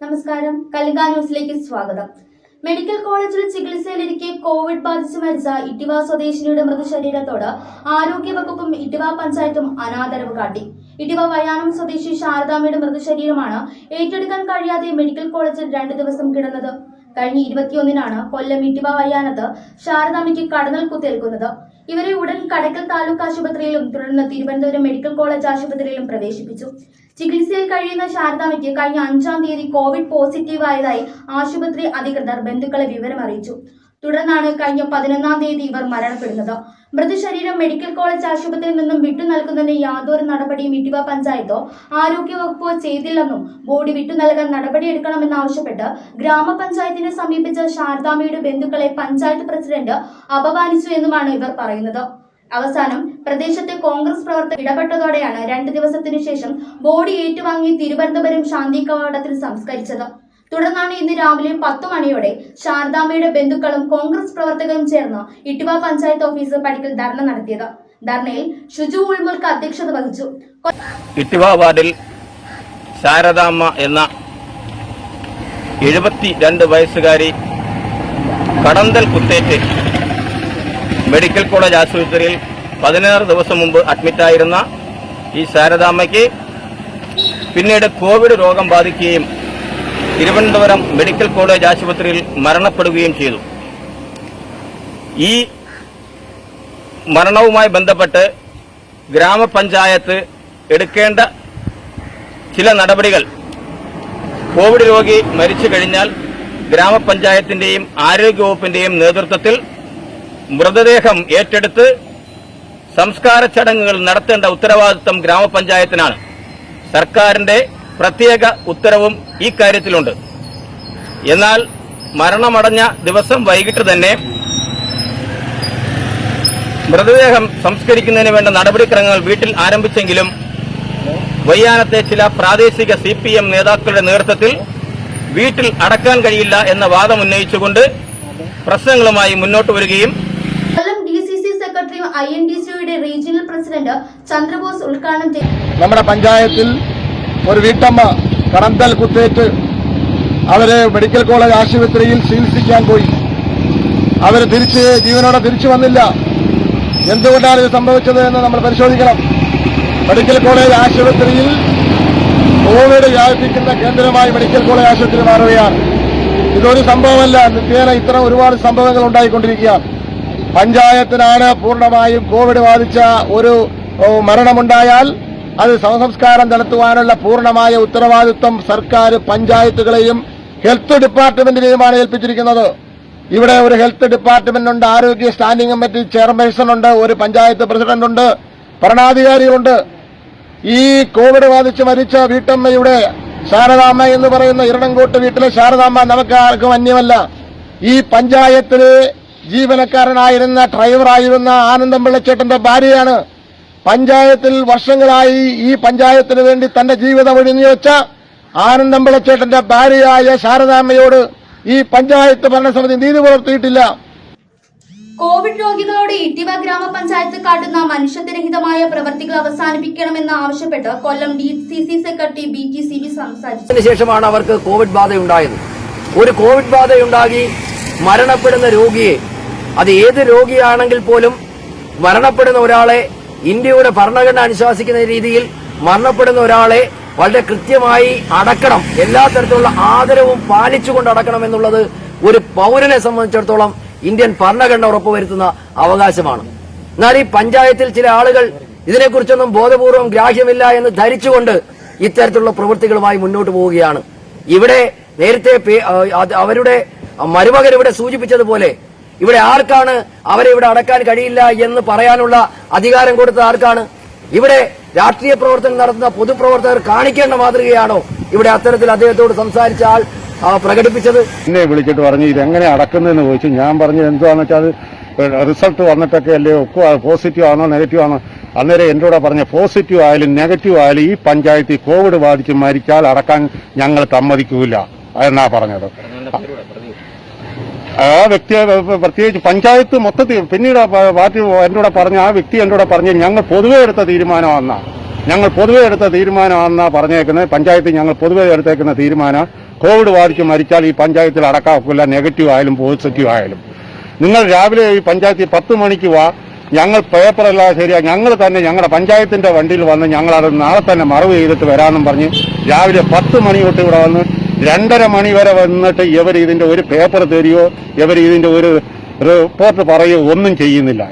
നമസ്കാരം. കലിംഗ ന്യൂസിലേക്ക് സ്വാഗതം. മെഡിക്കൽ കോളേജിൽ ചികിത്സയിലിരിക്കെ കോവിഡ് ബാധിച്ച് മരിച്ച ഇട്ടിവ സ്വദേശിനിയുടെ മൃതശരീരത്തോട് ആരോഗ്യവകുപ്പും ഇട്ടിവ പഞ്ചായത്തും അനാദരവ് കാട്ടി. ഇട്ടിവ വയാനം സ്വദേശി ശാരദാമ്മയുടെ മൃതശരീരമാണ് ഏറ്റെടുക്കാൻ കഴിയാതെ മെഡിക്കൽ കോളേജിൽ 2 ദിവസം കിടന്നത്. കഴിഞ്ഞ 21-നാണ് കൊല്ലം ഇട്ടിവ വയ്യാനത്ത് ശാരദാമ്മയ്ക്ക് കടന്നൽ കുത്തേൽക്കുന്നത്. ഇവരെ ഉടൻ കടയ്ക്കൽ താലൂക്ക് ആശുപത്രിയിലും തുടർന്ന് തിരുവനന്തപുരം മെഡിക്കൽ കോളേജ് ആശുപത്രിയിലും പ്രവേശിപ്പിച്ചു. ചികിത്സയിൽ കഴിയുന്ന ശാരദാമ്മയ്ക്ക് കഴിഞ്ഞ 5-ാം തീയതി കോവിഡ് പോസിറ്റീവ് ആയതായി ആശുപത്രി അധികൃതർ ബന്ധുക്കളെ വിവരമറിയിച്ചു. തുടർന്നാണ് കഴിഞ്ഞ 11-ാം തീയതി ഇവർ മരണപ്പെടുന്നത്. മൃതശരീരം മെഡിക്കൽ കോളേജ് ആശുപത്രിയിൽ നിന്നും വിട്ടു നൽകുന്നതിന് യാതൊരു നടപടിയും ഇട്ടിവ പഞ്ചായത്തോ ആരോഗ്യവകുപ്പോ ചെയ്തില്ലെന്നും ബോഡി വിട്ടു നൽകാൻ നടപടിയെടുക്കണമെന്നാവശ്യപ്പെട്ട് ഗ്രാമപഞ്ചായത്തിനെ സമീപിച്ച ശാരദാമ്മയുടെ ബന്ധുക്കളെ പഞ്ചായത്ത് പ്രസിഡന്റ് അപമാനിച്ചു എന്നുമാണ് ഇവർ പറയുന്നത്. അവസാനം പ്രദേശത്തെ കോൺഗ്രസ് പ്രവർത്തകർ ഇടപെട്ടതോടെയാണ് 2 ദിവസത്തിനു ശേഷം ബോഡി ഏറ്റുവാങ്ങി തിരുവനന്തപുരം ശാന്തി കവാടത്തിൽ സംസ്കരിച്ചത്. തുടർന്നാണ് ഇന്ന് രാവിലെ 10 മണിയോടെ ശാരദാമ്മയുടെ ബന്ധുക്കളും കോൺഗ്രസ് പ്രവർത്തകരും ചേർന്ന് ഇട്ടിവ പഞ്ചായത്ത് ഓഫീസ് പടിക്കൽ ധർണ നടത്തിയത്. ധർണയിൽ ഷുജു ഉൾമുൽക്ക് അധ്യക്ഷത വഹിച്ചു. ഇട്ടിവ വാർഡിൽ ശാരദാമ്മ എന്ന 72 വയസ്സുകാരി കടന്തൽ കുത്തേറ്റ് മെഡിക്കൽ കോളേജ് ആശുപത്രിയിൽ 16 ദിവസം മുമ്പ് അഡ്മിറ്റായിരുന്ന ഈ ശാരദാമ്മയ്ക്ക് പിന്നീട് കോവിഡ് രോഗം ബാധിക്കുകയും തിരുവനന്തപുരം മെഡിക്കൽ കോളേജ് ആശുപത്രിയിൽ മരണപ്പെടുകയും ചെയ്തു. ഈ മരണവുമായി ബന്ധപ്പെട്ട് ഗ്രാമപഞ്ചായത്ത് എടുക്കേണ്ട ചില നടപടികൾ, കോവിഡ് രോഗി മരിച്ചു കഴിഞ്ഞാൽ ഗ്രാമപഞ്ചായത്തിന്റെയും ആരോഗ്യവകുപ്പിന്റെയും നേതൃത്വത്തിൽ മൃതദേഹം ഏറ്റെടുത്ത് സംസ്കാര ചടങ്ങുകൾ നടത്തേണ്ട ഉത്തരവാദിത്വം ഗ്രാമപഞ്ചായത്തിനാണ്. സർക്കാരിന്റെ പ്രത്യേക ഉത്തരവും ഈ കാര്യത്തിലുണ്ട്. എന്നാൽ മരണമടഞ്ഞ ദിവസം വൈകിട്ട് തന്നെ മൃതദേഹം സംസ്കരിക്കുന്നതിന് വേണ്ട നടപടിക്രമങ്ങൾ വീട്ടിൽ ആരംഭിച്ചെങ്കിലും വയ്യാനത്തെ ചില പ്രാദേശിക CPM നേതാക്കളുടെ നേതൃത്വത്തിൽ വീട്ടിൽ അടക്കാൻ കഴിയില്ല എന്ന വാദം ഉന്നയിച്ചുകൊണ്ട് പ്രശ്നങ്ങളുമായി മുന്നോട്ട് വരികയും കൊല്ലം DCC സെക്രട്ടറി INDCയുടെ റീജിയണൽ പ്രസിഡന്റ് ചന്ദ്രബോസ് ഉദ്ഘാടനം ചെയ്തു. നമ്മുടെ പഞ്ചായത്തിൽ ഒരു വീട്ടമ്മ കടന്തൽ കുത്തേറ്റ് അവര് മെഡിക്കൽ കോളേജ് ആശുപത്രിയിൽ ചികിത്സിക്കാൻ പോയി. അവര് ജീവനോടെ തിരിച്ചു വന്നില്ല. എന്തുകൊണ്ടാണ് ഇത് സംഭവിച്ചത് എന്ന് നമ്മൾ പരിശോധിക്കണം. മെഡിക്കൽ കോളേജ് ആശുപത്രിയിൽ കോവിഡ് വ്യാപിപ്പിക്കുന്ന കേന്ദ്രമായി മെഡിക്കൽ കോളേജ് ആശുപത്രി മാറുകയാണ്. ഇതൊരു സംഭവമല്ല, നിത്യേന ഇത്തരം ഒരുപാട് സംഭവങ്ങൾ ഉണ്ടായിക്കൊണ്ടിരിക്കുകയാണ്. പഞ്ചായത്തിനാണ് പൂർണ്ണമായും കോവിഡ് ബാധിച്ച ഒരു മരണമുണ്ടായാൽ അത് ശവസംസ്കാരം നടത്തുവാനുള്ള പൂർണ്ണമായ ഉത്തരവാദിത്വം സർക്കാർ പഞ്ചായത്തുകളെയും ഹെൽത്ത് ഡിപ്പാർട്ട്മെന്റിനെയുമാണ് ഏൽപ്പിച്ചിരിക്കുന്നത്. ഇവിടെ ഒരു ഹെൽത്ത് ഡിപ്പാർട്ട്മെന്റ് ഉണ്ട്, ആരോഗ്യ സ്റ്റാൻഡിംഗ് കമ്മിറ്റി ചെയർപേഴ്സൺ ഉണ്ട്, ഒരു പഞ്ചായത്ത് പ്രസിഡന്റ് ഉണ്ട്, ഭരണാധികാരികളുണ്ട്. ഈ കോവിഡ് ബാധിച്ച് മരിച്ച വീട്ടമ്മയുടെ ശാരദാമ്മ എന്ന് പറയുന്ന ഇരണങ്കോട്ട് വീട്ടിലെ ശാരദാമ്മ നമുക്ക് ആർക്കും അന്യമല്ല. ഈ പഞ്ചായത്തിലെ ജീവനക്കാരനായിരുന്ന ഡ്രൈവറായിരുന്ന ആനന്ദം പിള്ളച്ചേട്ടന്റെ ഭാര്യയാണ്. പഞ്ചായത്തിൽ വർഷങ്ങളായി ഈ പഞ്ചായത്തിന് വേണ്ടി തന്റെ ജീവിതം ഒഴിഞ്ഞുവെച്ച ആനന്ദം പിള്ളച്ചേട്ടന്റെ ഭാര്യയായ ശാരദാമ്മയോട് ഈ പഞ്ചായത്ത് ഭരണസമിതി നീതി പുലർത്തിയിട്ടില്ല. കോവിഡ് രോഗികളോട് ഇട്ടിവ ഗ്രാമപഞ്ചായത്ത് കാട്ടുന്ന മനുഷ്യത്വരഹിതമായ പ്രവർത്തികൾ അവസാനിപ്പിക്കണമെന്ന് ആവശ്യപ്പെട്ട് കൊല്ലം DCC സെക്രട്ടറി BTCB സംസാരിച്ചു. അതിനുശേഷമാണ് അവർക്ക് കോവിഡ് ബാധയുണ്ടായത്. ഒരു കോവിഡ് ബാധയുണ്ടാകി മരണപ്പെടുന്ന രോഗിയെ, അത് ഏത് രോഗിയാണെങ്കിൽ പോലും മരണപ്പെടുന്ന ഒരാളെ ഇന്ത്യയുടെ ഭരണഘടന അനുശാസിക്കുന്ന രീതിയിൽ മരണപ്പെടുന്ന ഒരാളെ വളരെ കൃത്യമായി അടക്കണം, എല്ലാ തരത്തിലുള്ള ആദരവും പാലിച്ചുകൊണ്ട് അടക്കണം എന്നുള്ളത് ഒരു പൗരനെ സംബന്ധിച്ചിടത്തോളം ഇന്ത്യൻ ഭരണഘടന ഉറപ്പുവരുത്തുന്ന അവകാശമാണ്. എന്നാൽ ഈ പഞ്ചായത്തിൽ ചില ആളുകൾ ഇതിനെക്കുറിച്ചൊന്നും ബോധപൂർവം ഗ്രാഹ്യമില്ല എന്ന് ധരിച്ചുകൊണ്ട് ഇത്തരത്തിലുള്ള പ്രവൃത്തികളുമായി മുന്നോട്ട് പോവുകയാണ്. ഇവിടെ നേരത്തെ അവരുടെ മരുമകൻ ഇവിടെ സൂചിപ്പിച്ചതുപോലെ ഇവിടെ ആർക്കാണ് അവരെ ഇവിടെ അടക്കാൻ കഴിയില്ല എന്ന് പറയാനുള്ള അധികാരം കൊടുത്തത് ആർക്കാണ്? ഇവിടെ രാഷ്ട്രീയ പ്രവർത്തനം നടത്തുന്ന പൊതുപ്രവർത്തകർ കാണിക്കേണ്ട മാതൃകയാണോ ഇവിടെ അത്തരത്തിൽ അദ്ദേഹത്തോട് സംസാരിച്ച ആൾ പ്രകടിപ്പിച്ചത്? എന്നെ വിളിച്ചിട്ട് പറഞ്ഞു ഇതെങ്ങനെ അടക്കുന്നതെന്ന് ചോദിച്ചു. ഞാൻ പറഞ്ഞു എന്താണെന്ന് വെച്ചാൽ അത് റിസൾട്ട് വന്നിട്ടൊക്കെ അല്ലേ പോസിറ്റീവ് ആണോ നെഗറ്റീവ് ആണോ. അന്നേരം എന്റെ കൂടെ പറഞ്ഞ പോസിറ്റീവ് ആയാലും നെഗറ്റീവ് ആയാലും ഈ പഞ്ചായത്തിൽ കോവിഡ് ബാധിച്ച് മരിച്ചാൽ അടക്കാൻ ഞങ്ങൾ സമ്മതിക്കൂല എന്നാ പറഞ്ഞത്. ആ വ്യക്തി പ്രത്യേകിച്ച് പഞ്ചായത്ത് മൊത്തത്തിൽ പിന്നീട് പാർട്ടി എന്റെ കൂടെ പറഞ്ഞ ആ വ്യക്തി എന്റെ കൂടെ പറഞ്ഞ് ഞങ്ങൾ പൊതുവെ എടുത്ത തീരുമാനമാണെന്നാ പറഞ്ഞേക്കുന്നത്. പഞ്ചായത്ത് ഞങ്ങൾ പൊതുവെ എടുത്തേക്കുന്ന തീരുമാനം കോവിഡ് ബാധിച്ച് മരിച്ചാൽ ഈ പഞ്ചായത്തിൽ അടക്കാൻ ഒക്കില്ല, നെഗറ്റീവ് ആയാലും പോസിറ്റീവ് ആയാലും. നിങ്ങൾ രാവിലെ ഈ പഞ്ചായത്തിൽ 10 മണിക്ക് വാ, ഞങ്ങൾ പേപ്പറല്ലാതെ ശരിയാ, ഞങ്ങൾ തന്നെ ഞങ്ങളുടെ പഞ്ചായത്തിന്റെ വണ്ടിയിൽ വന്ന് ഞങ്ങളത് നാളെ തന്നെ മറവ് ചെയ്തിട്ട് വരാമെന്നും പറഞ്ഞ് രാവിലെ 10 മണി തൊട്ട് ഇവിടെ വന്ന് 2:30 മണി വരെ വന്നിട്ട് ഇവർ ഇതിന്റെ ഒരു പേപ്പർ തരികയോ ഇവർ ഇതിന്റെ ഒരു റിപ്പോർട്ട് പറയുകയോ ഒന്നും ചെയ്യുന്നില്ല.